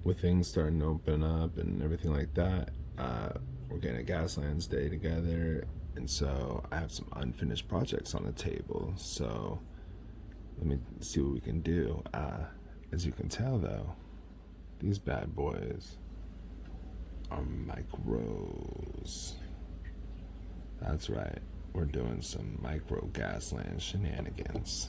with things starting to open up and everything like that, we're getting a Gaslands day together, and so I have some unfinished projects on the table. So let me see what we can do. As you can tell, though, these bad boys are micros. That's right, we're doing some micro Gasland shenanigans.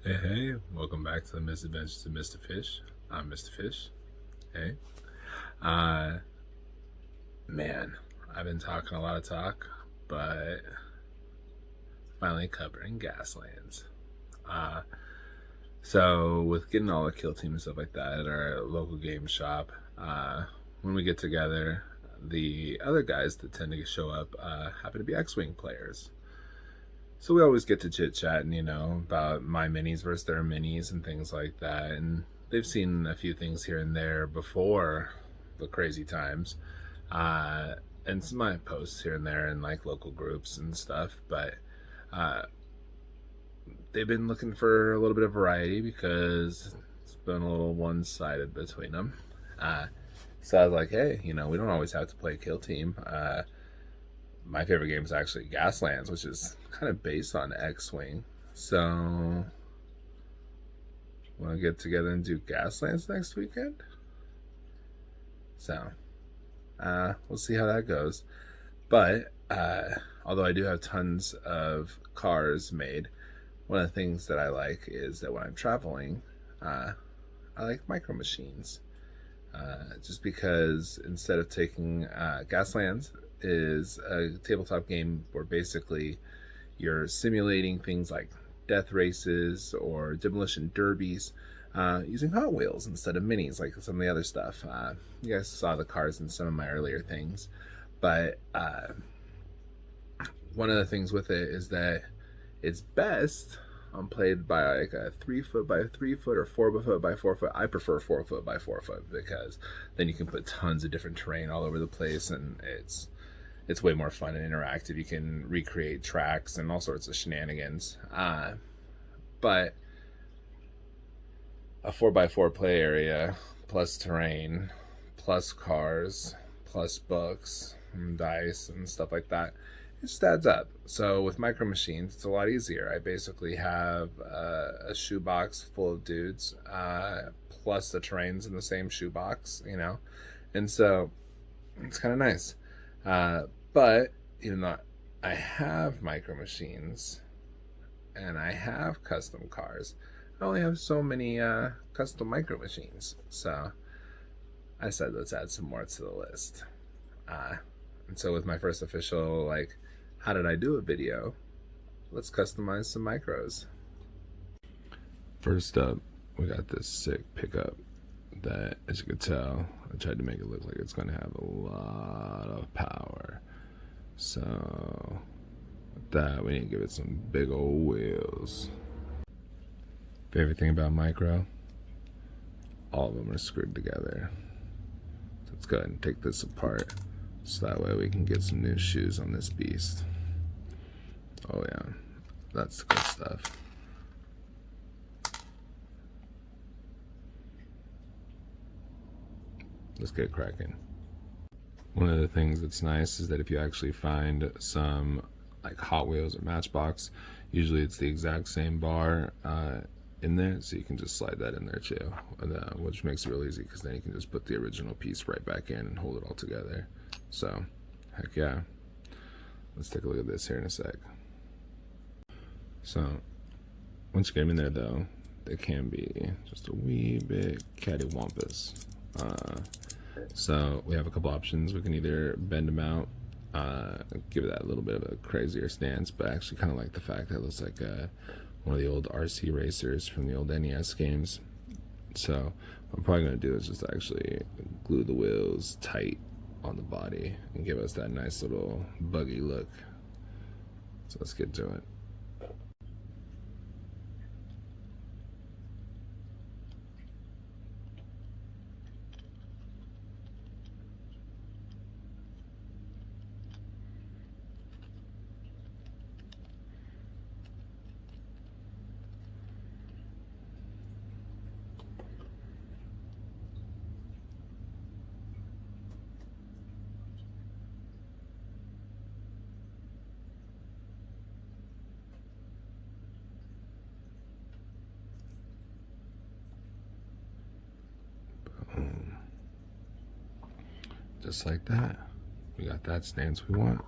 Hey, welcome back to the Misadventures of Mr. Fish. I'm Mr. Fish. Hey. Man, I've been talking a lot of talk, but finally covering Gaslands. So with getting all the kill team and stuff like that at our local game shop, when we get together, the other guys that tend to show up happen to be X-Wing players. So we always get to chit-chatting, about my minis versus their minis and things like that. And they've seen a few things here and there before the crazy times. And some of my posts here and there in like local groups and stuff. But they've been looking for a little bit of variety because it's been a little one-sided between them. So I was like, hey, we don't always have to play kill team. My favorite game is actually Gaslands, which is kind of based on X-Wing. So, want to get together and do Gaslands next weekend? So, we'll see how that goes. But, although I do have tons of cars made, one of the things that I like is that when I'm traveling, I like micro machines. Just because instead of taking Gaslands is a tabletop game where basically you're simulating things like death races or demolition derbies using Hot Wheels instead of minis like some of the other stuff. You guys saw the cars in some of my earlier things, but one of the things with it is that it's best played by like a 3 foot by 3 foot or 4 foot by 4 foot. I prefer 4 foot by 4 foot because then you can put tons of different terrain all over the place, and it's way more fun and interactive. You can recreate tracks and all sorts of shenanigans. But a 4x4 play area plus terrain plus cars plus books and dice and stuff like that, it just adds up. So with micro machines, it's a lot easier. I basically have a shoebox full of dudes plus the terrains in the same shoebox, and so it's kind of nice. But even though I have micro machines and I have custom cars, I only have so many custom micro machines. So I said, let's add some more to the list. And so with my first official, like, how did I do a video? Let's customize some micros. First up, we got this sick pickup that, as you can tell, I tried to make it look like it's going to have a lot of power. So with that, we need to give it some big old wheels. Favorite thing about micro? All of them are screwed together. So let's go ahead and take this apart so that way we can get some new shoes on this beast. Oh yeah, that's the good stuff. Let's get cracking. One of the things that's nice is that if you actually find some like Hot Wheels or Matchbox, usually it's the exact same bar in there, so you can just slide that in there too, which makes it real easy because then you can just put the original piece right back in and hold it all together. So, heck yeah. Let's take a look at this here in a sec. So, once you get them in there though, they can be just a wee bit cattywampus. So we have a couple options. We can either bend them out, give it that little bit of a crazier stance, but I actually kind of like the fact that it looks like one of the old RC racers from the old NES games. So what I'm probably going to do is just actually glue the wheels tight on the body and give us that nice little buggy look. So let's get to it. just like that, we got that stance we want.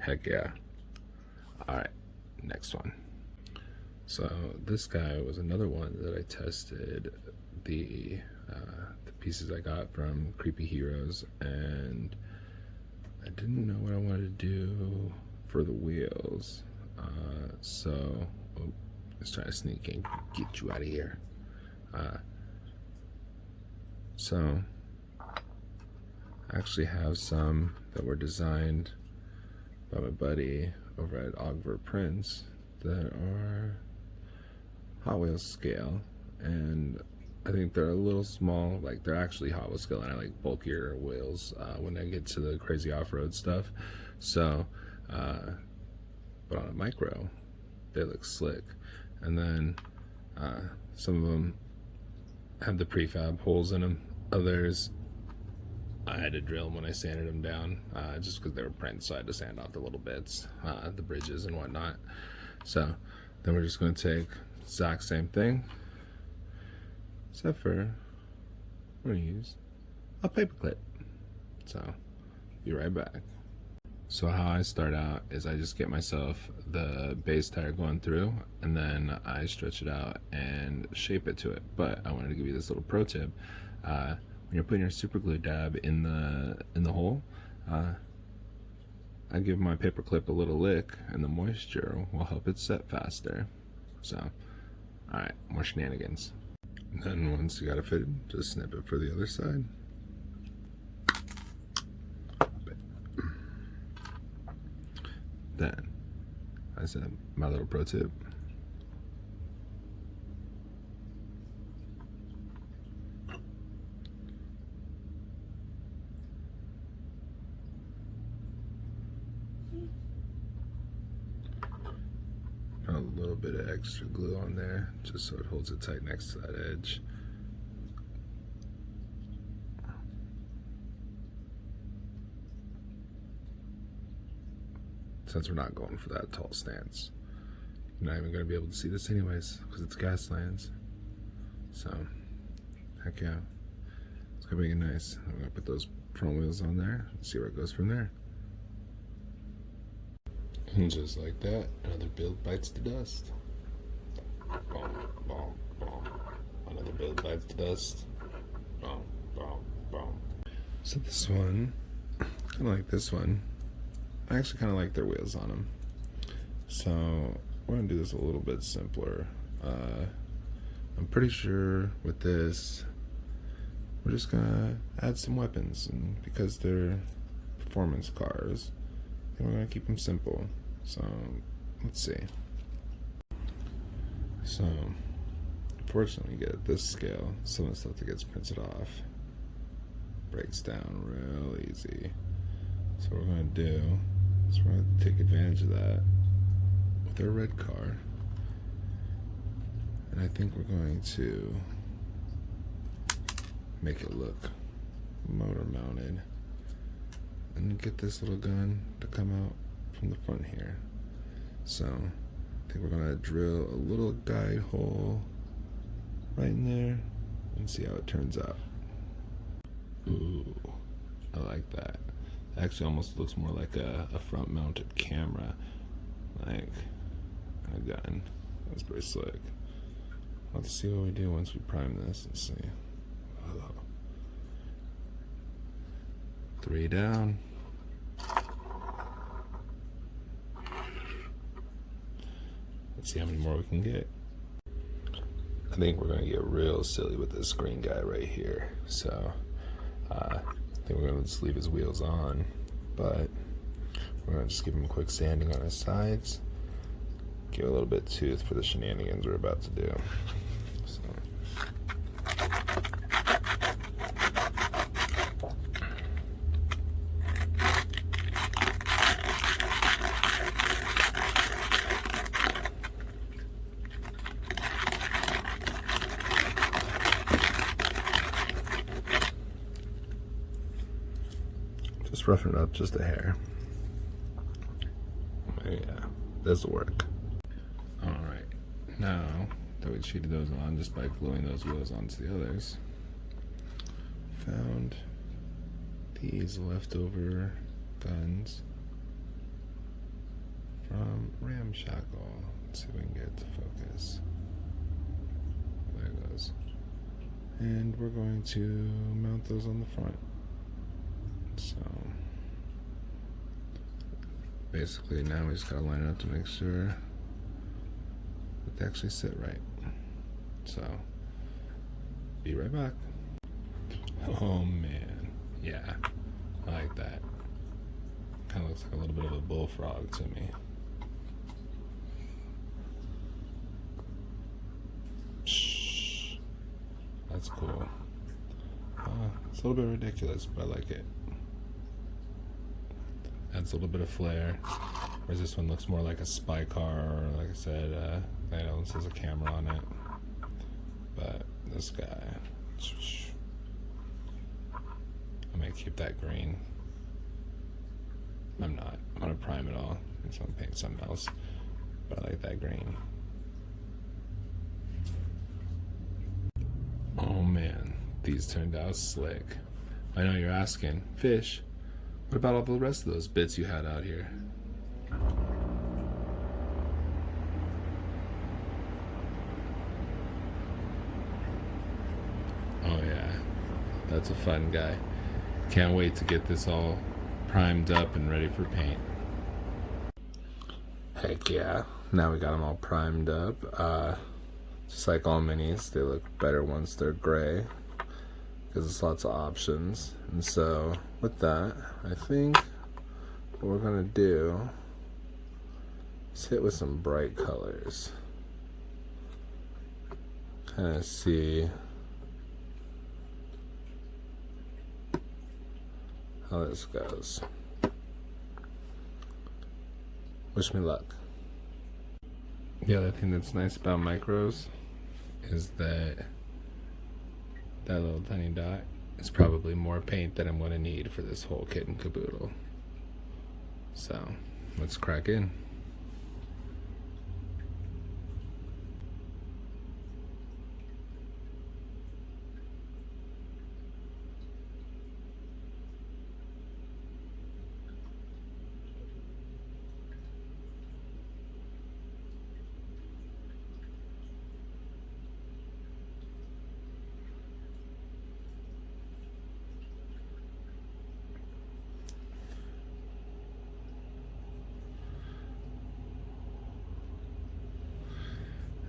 Heck yeah. Alright, next one. So this guy was another one that I tested the pieces I got from Creepy Heroes, and I didn't know what I wanted to do for the wheels. So let's try to sneak in, get you out of here. So I actually have some that were designed by my buddy over at Ogver Prints that are Hot Wheels scale, and I think they're a little small. Like, they're actually Hot Wheels scale, and I like bulkier wheels when I get to the crazy off-road stuff. So but on a micro, they look slick. And then some of them have the prefab holes in them. Others, I had to drill them when I sanded them down, just because they were printed, so I had to sand off the little bits, the bridges and whatnot. So then we're just going to take the exact same thing, except for we're going to use a paper clip. So be right back. So how I start out is I just get myself the base tire going through, and then I stretch it out and shape it to it. But I wanted to give you this little pro tip. When you're putting your super glue dab in the hole, I give my paper clip a little lick, and the moisture will help it set faster. So, alright, more shenanigans. And then once you got it fitted, just snip it for the other side. Then, I said my little pro tip. Put a little bit of extra glue on there, just so it holds it tight next to that edge. Since we're not going for that tall stance, you're not even going to be able to see this anyways, because it's Gaslands. So, heck yeah. It's going to be nice. I'm going to put those front wheels on there and see where it goes from there. And just like that, another build bites the dust. Boom, boom, boom. Another build bites the dust. Boom, boom, boom. So this one, kind of like this one, I actually kind of like their wheels on them. So we're going to do this a little bit simpler. I'm pretty sure with this, we're just going to add some weapons. And because they're performance cars, then we're going to keep them simple. So let's see. So unfortunately, you get at this scale, some of the stuff that gets printed off breaks down real easy. So what we're going to do is we're going to take advantage of that with our red car. And I think we're going to make it look motor mounted and get this little gun to come out from the front here. So I think we're going to drill a little guide hole right in there and see how it turns out. Ooh, I like that. Actually almost looks more like a front mounted camera, like a gun. That's pretty slick. I'll have to see what we do once we prime this and see. Oh. 3 down. Let's see how many more we can get. I think we're going to get real silly with this green guy right here. So I think we're going to just leave his wheels on, but we're going to just give him a quick sanding on his sides. Give a little bit of tooth for the shenanigans we're about to do. So. Just roughing it up just a hair. Yeah, this will work. Alright, now that we cheated those on just by gluing those wheels onto the others, found these leftover guns from Ramshackle. Let's see if we can get it to focus. There it goes. And we're going to mount those on the front. So basically now we just gotta line it up to make sure that they actually sit right. So be right back. Oh man, yeah, I like that. Kind of looks like a little bit of a bullfrog to me. Shh. That's cool. It's a little bit ridiculous, but I like it. Adds a little bit of flair. Whereas this one looks more like a spy car, or like I said, I know this has a camera on it. But this guy, I might keep that green. I'm not. I'm gonna prime it all. I'm gonna paint something else. But I like that green. Oh man, these turned out slick. I know you're asking, Fish, what about all the rest of those bits you had out here? Oh yeah, that's a fun guy. Can't wait to get this all primed up and ready for paint. Heck yeah, now we got them all primed up. Just like all minis, they look better once they're gray because there's lots of options. And so with that, I think what we're gonna do is hit with some bright colors. Kind of see how this goes. Wish me luck. The other thing that's nice about micros is that little tiny dot is probably more paint than I'm going to need for this whole kit and caboodle. So let's crack in.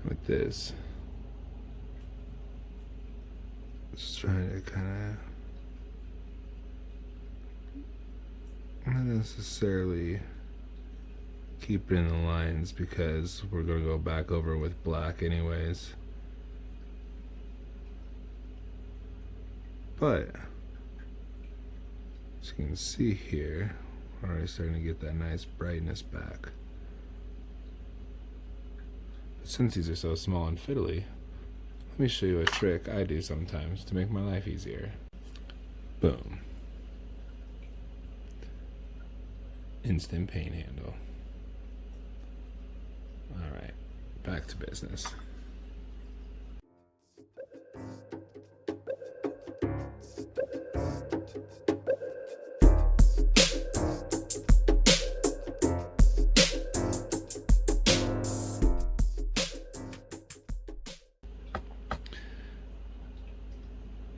With this, just trying to kind of not necessarily keep it in the lines because we're going to go back over with black anyways, but as you can see here, we're already starting to get that nice brightness back. Since these are so small and fiddly, let me show you a trick I do sometimes to make my life easier. Boom. Instant paint handle. Alright, back to business.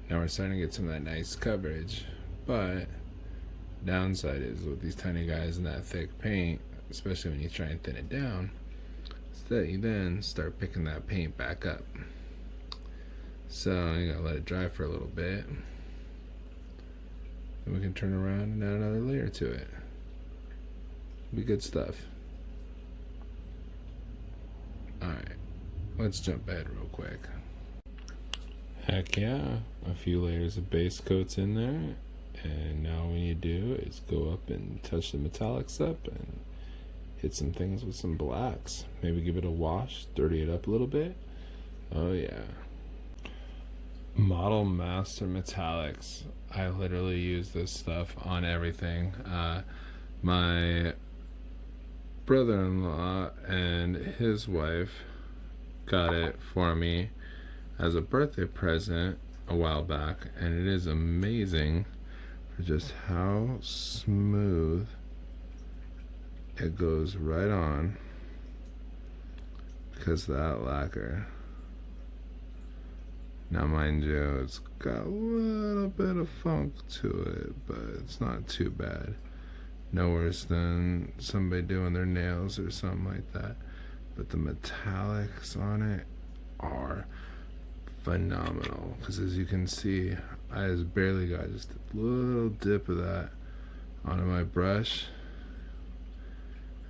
Now we're starting to get some of that nice coverage, but downside is with these tiny guys and that thick paint, especially when you try and thin it down, is that you then start picking that paint back up. So you gotta let it dry for a little bit, and we can turn around and add another layer to it. It'll be good stuff. Alright, let's jump ahead real quick. Heck yeah, a few layers of base coats in there, and now what you do is go up and touch the metallics up and hit some things with some blacks. Maybe give it a wash, dirty it up a little bit. Oh yeah. Model Master Metallics. I literally use this stuff on everything. My brother-in-law and his wife got it for me as a birthday present a while back, and it is amazing for just how smooth it goes right on because of that lacquer. Now mind you, it's got a little bit of funk to it, but it's not too bad. No worse than somebody doing their nails or something like that. But the metallics on it are phenomenal, because as you can see, I just barely got just a little dip of that onto my brush.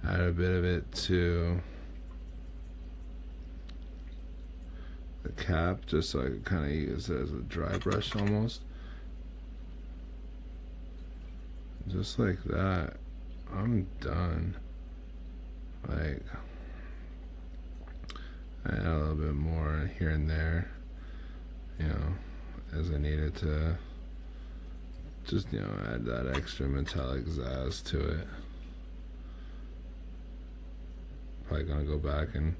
Add a bit of it to the cap just so I could kind of use it as a dry brush almost. Just like that, I'm done. Like, I add a little bit more here and there, you know, as I needed to just, you know, add that extra metallic zazz to it. Probably gonna go back and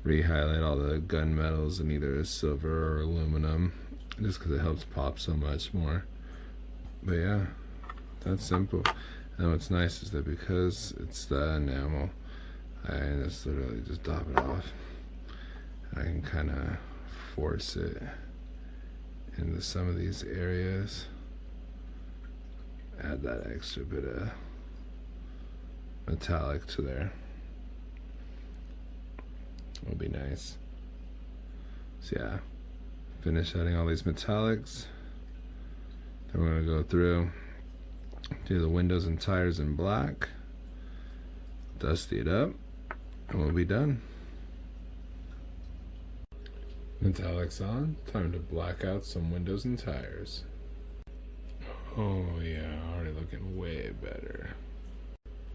re-highlight all the gunmetals in either silver or aluminum, just because it helps pop so much more. But yeah, that's simple. And what's nice is that because it's the enamel, I just literally just dab it off. I can kind of force it into some of these areas, add that extra bit of metallic to there. Will be nice. So yeah, finish adding all these metallics. Then we're gonna go through, do the windows and tires in black, dusty it up, and we'll be done. Metallics on, time to black out some windows and tires. Oh yeah, already looking way better.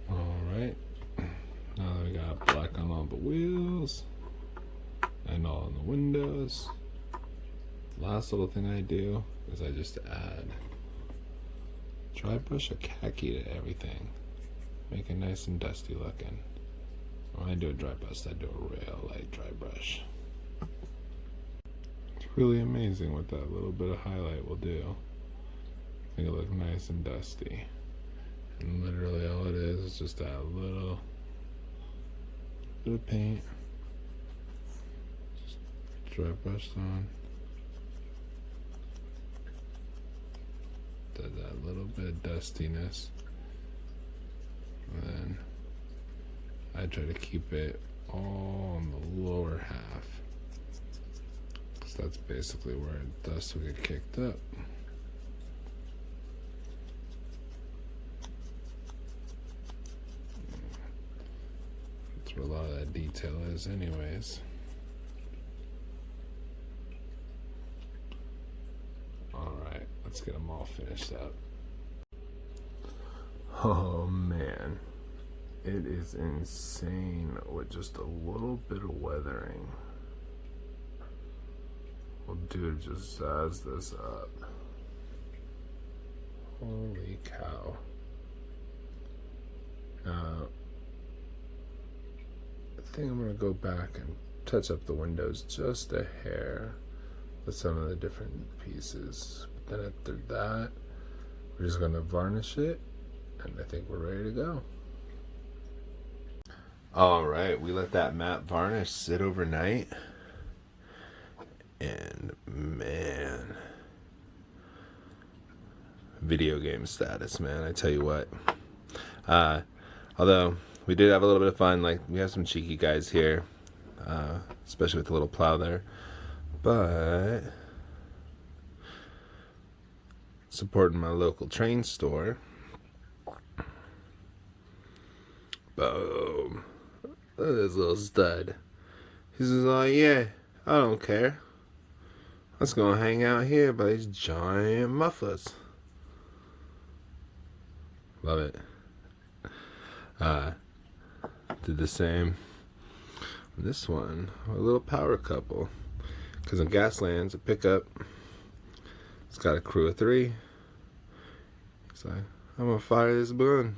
Alright, now that we got black on all the wheels and all on the windows, last little thing I do is I just add dry brush a khaki to everything, make it nice and dusty looking. When I do a dry brush, I do a real light dry brush. It's really amazing what that little bit of highlight will do. Make it look nice and dusty. And literally all it is just that little bit of paint, just dry brushed on. That little bit of dustiness, and then I try to keep it all on the lower half, because that's basically where dust will get kicked up. That's where a lot of that detail is anyways. Alright, let's get them all finished up. Oh man, it is insane what just a little bit of weathering will do to just zazz this up. Holy cow. Now, I think I'm going to go back and touch up the windows just a hair with some of the different pieces. But then after that, we're just going to varnish it, and I think we're ready to go. Alright, we let that matte varnish sit overnight, and man, video game status, man, I tell you what. Although we did have a little bit of fun, like we have some cheeky guys here, especially with the little plow there, but supporting my local train store. Boom. Look at this little stud. He's just like, yeah, I don't care. Let's go hang out here by these giant mufflers. Love it. Did the same. This one, a little power couple. Because in Gaslands, a pickup, it's got a crew of 3. He's like, I'm gonna fire this gun.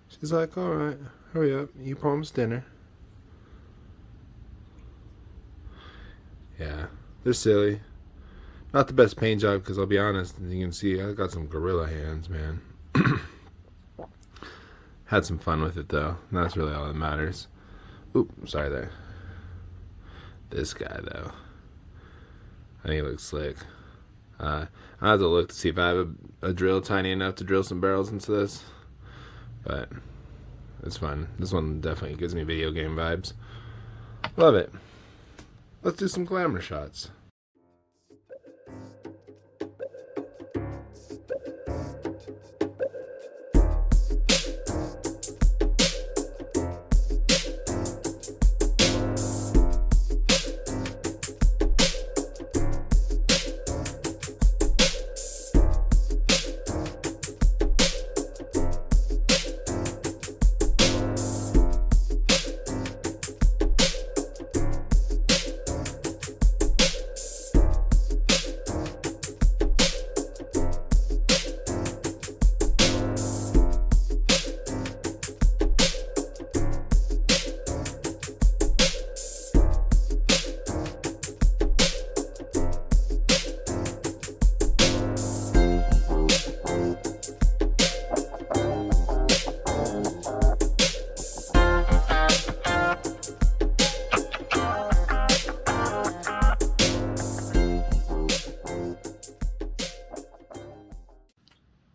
She's like, alright, hurry up, you promised dinner. Yeah, they're silly. Not the best paint job, because I'll be honest, you can see I got some gorilla hands, man. Had some fun with it, though. That's really all that matters. Oop, sorry there. This guy, though. I think he looks slick. I have to look to see if I have a drill tiny enough to drill some barrels into this. But it's fun. This one definitely gives me video game vibes. Love it. Let's do some glamour shots.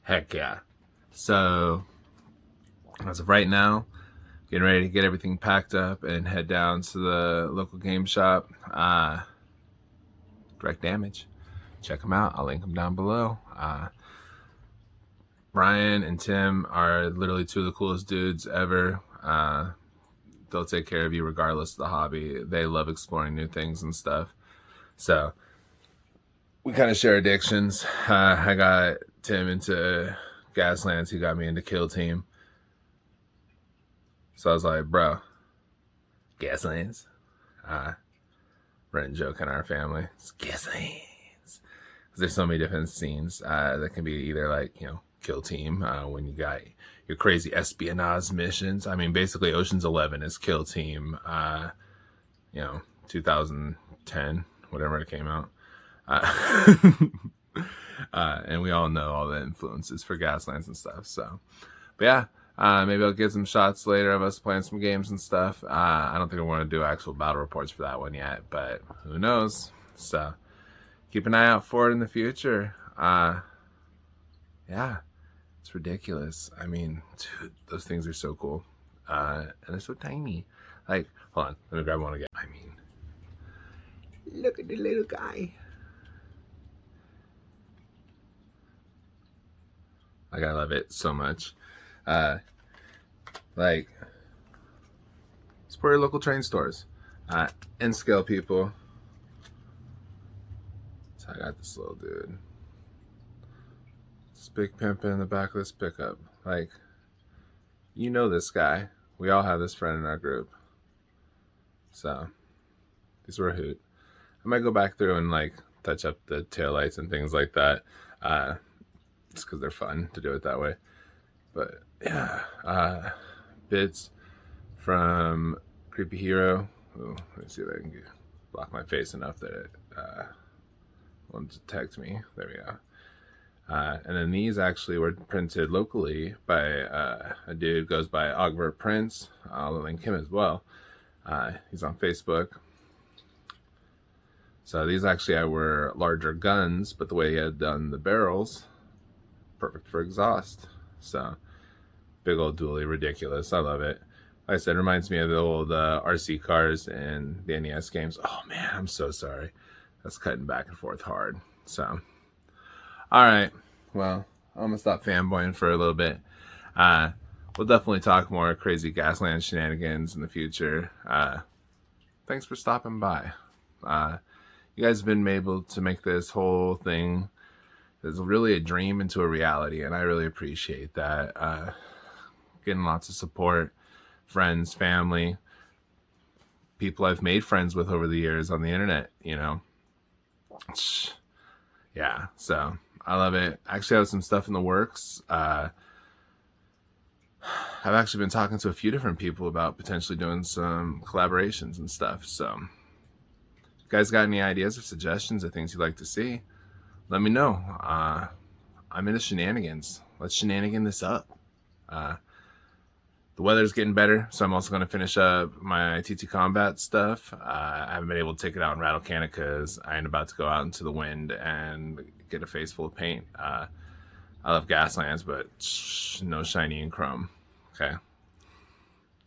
Heck yeah. So, as of right now, getting ready to get everything packed up and head down to the local game shop. Direct Damage. Check them out. I'll link them down below. Brian and Tim are literally two of the coolest dudes ever. They'll take care of you regardless of the hobby. They love exploring new things and stuff. So, we kind of share addictions. I got Tim into Gaslands. He got me into Kill Team. So I was like, bro, Gaslands. Running joke in our family. It's Gaslands. There's so many different scenes that can be either like, you know, Kill Team when you got your crazy espionage missions. I mean, basically Ocean's 11 is Kill Team, 2010, whatever it came out. And we all know all the influences for Gaslands and stuff. So, but yeah, maybe I'll get some shots later of us playing some games and stuff. I don't think I want to do actual battle reports for that one yet, but who knows? So, keep an eye out for it in the future. Yeah, it's ridiculous. I mean, dude, those things are so cool. And they're so tiny. Like, hold on, let me grab one again. I mean, look at the little guy. Like, I love it so much. Like, support your local train stores. And scale people. So I got this little dude. This big pimp in the back of this pickup. Like, you know this guy. We all have this friend in our group. So, these were a hoot. I might go back through and, like, touch up the taillights and things like that. Just because they're fun to do it that way. But yeah, bits from Creepy Hero. Ooh, let me see if I can block my face enough that it won't detect me. There we go. And then these actually were printed locally by a dude who goes by Ogbert Prince. I'll link him as well. He's on Facebook. So these actually were larger guns, but the way he had done the barrels, perfect for exhaust. So big old dually, ridiculous. I love it. Like I said, it reminds me of the old RC cars and the NES games. Oh man, I'm so sorry. That's cutting back and forth hard. So, all right. Well, I'm gonna stop fanboying for a little bit. We'll definitely talk more crazy Gaslands shenanigans in the future. Thanks for stopping by. You guys have been able to make this whole thing. It's really a dream into a reality, and I really appreciate that. Getting lots of support, friends, family, people I've made friends with over the years on the internet, you know. Yeah, so I love it. Actually, I have some stuff in the works. I've actually been talking to a few different people about potentially doing some collaborations and stuff. So, if you guys got any ideas or suggestions or things you'd like to see, let me know. I'm into shenanigans. Let's shenanigan this up. The weather's getting better, so I'm also going to finish up my TT Combat stuff. I haven't been able to take it out and rattle can it because I ain't about to go out into the wind and get a face full of paint. I love Gaslands, but no shiny and chrome. Okay.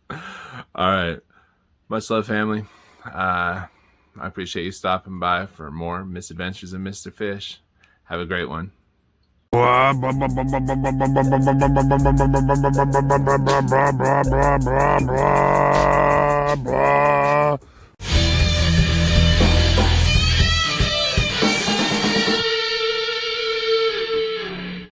All right. Much love, family. I appreciate you stopping by for more Misadventures of Mr. Fish. Have a great one.